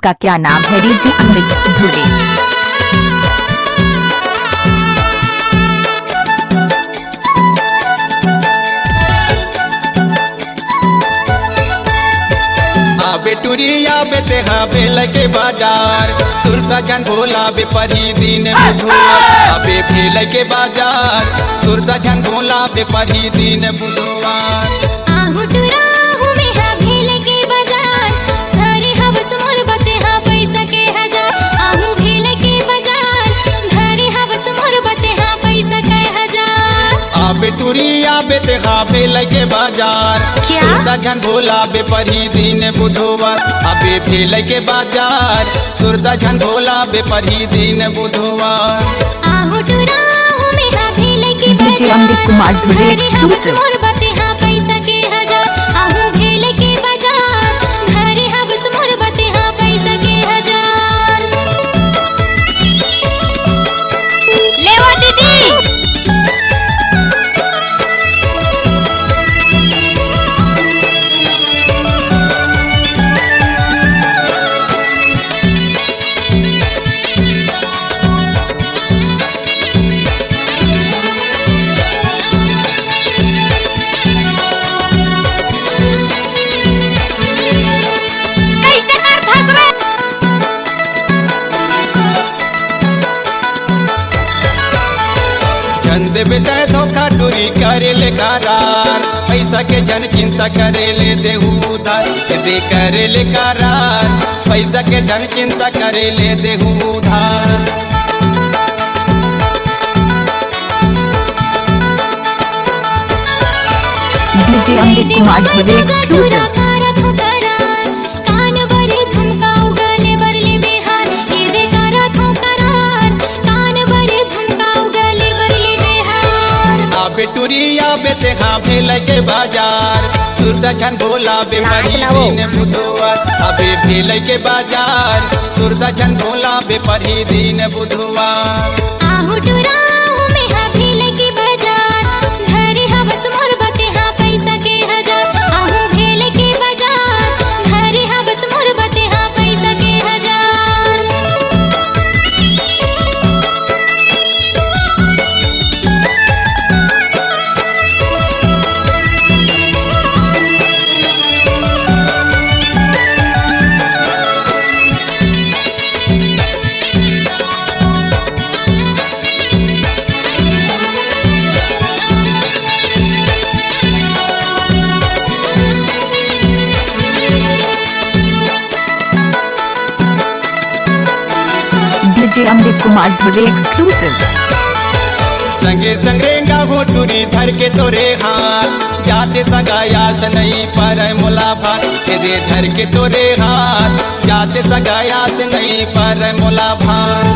का क्या नाम है? डीजे अमृत धुरे। आबे टुरिया बे तेहा बे लगे बाजार सुरता जन भोला बे परी दिन बुधवार। आबे बे लगे बाजार सुरता जन भोला बे परी दिन बुधवार। आबे टुरिया बे तेहा बे लगे बाजार सुरता जन भोला बे परी दिन बुधवार। आबे बे लगे बाजार सुरता जन भोला बे परी दिन बुधवार। DJ Amrit Kumar धुरे exclusive. देवे तय धोखा टूरी करे ले करार पैसा के जन चिंता करे ले दे उधार। दे करे ले करार पैसा के जन चिंता करे ले दे उधार। DJ Amrit Kumar धुरे exclusive. टुरिया बे तेहा बे लगे बाजार सुरता जन भोला बे परी दिन बुधवार। अबे बे लगे बाजार सुरता जन भोला बे परी दिन बुधवार। DJ Amrit Kumar धुरे exclusive. संगे संगेगा हो टूरी धर के तोरे हाथ जाते सगायास नहीं पर मुलाभार। तेरे धर के तोरे हाथ जाते सगायास नहीं पर मुलाभार।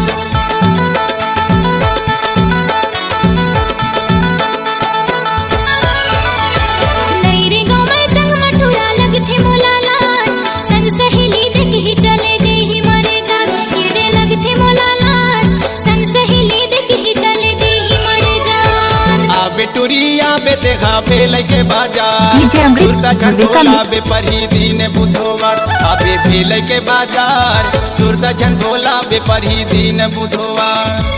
टुरिया बे तेहा बे लगे बाजार डीजे अमृत भोला बे परी दिन बुधवार। आबे बे लगे बाजार सुरता जन भोला बे परी दिन बुधवार।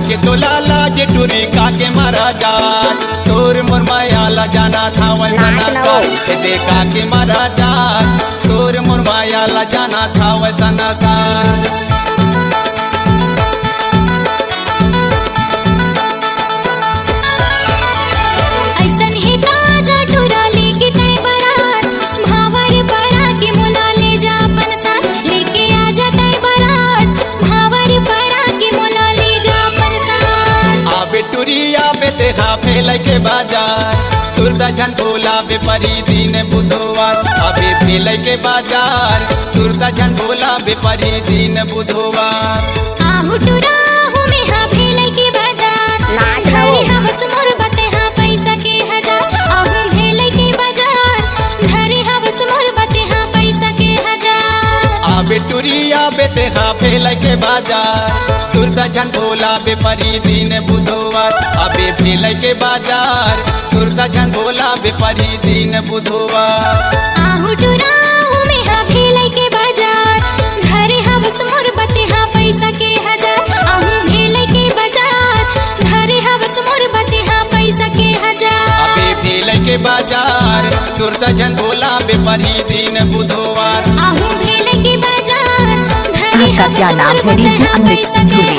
के तो लाला जे टूरी काके मारा जा तोर मोर मायाला जाना था वतना दे काके मारा जा तोर मोर मायाला जाना था वतना सा। ऐसन ही ताजा टूरा लेके तय बरात भावर परा के मुला ले जा अपन भेल के बाजार सुरता झन भोला बेपरी दिन बुधवार अबे भेल के बाजार सुरता झन भोला बेपरी दिन बुधवार आहु टुराहु में हा भेलै के बाजार नाच लो। घरे हवस मोर बते हा पैसा के हजार आहु भेलै के बाजार घरे हवस मोर बते हा पैसा के हजार आबे टुरिया बेते हाँ भेल के बाजार सुरता झन भोला बेपरी दिन बुधवार अबे भेल के बाजार सुरता झन भोला बेपरी दिन बुधवार आहु टुराहु में हा भेलै के बाजार घरे हवस मोर बते हा पैसा के हजार आहु भेलै के बाजार घरे हवस मोर बते हा पैसा के हजार अबे भेल के बाजार सुरता झन भोला बेपरी दिन बुधवार आहु भेलै के बाजार घरे आपका क्या हवस नाम मोर है? बते डीजे हा अमृत पैसा के धुरी।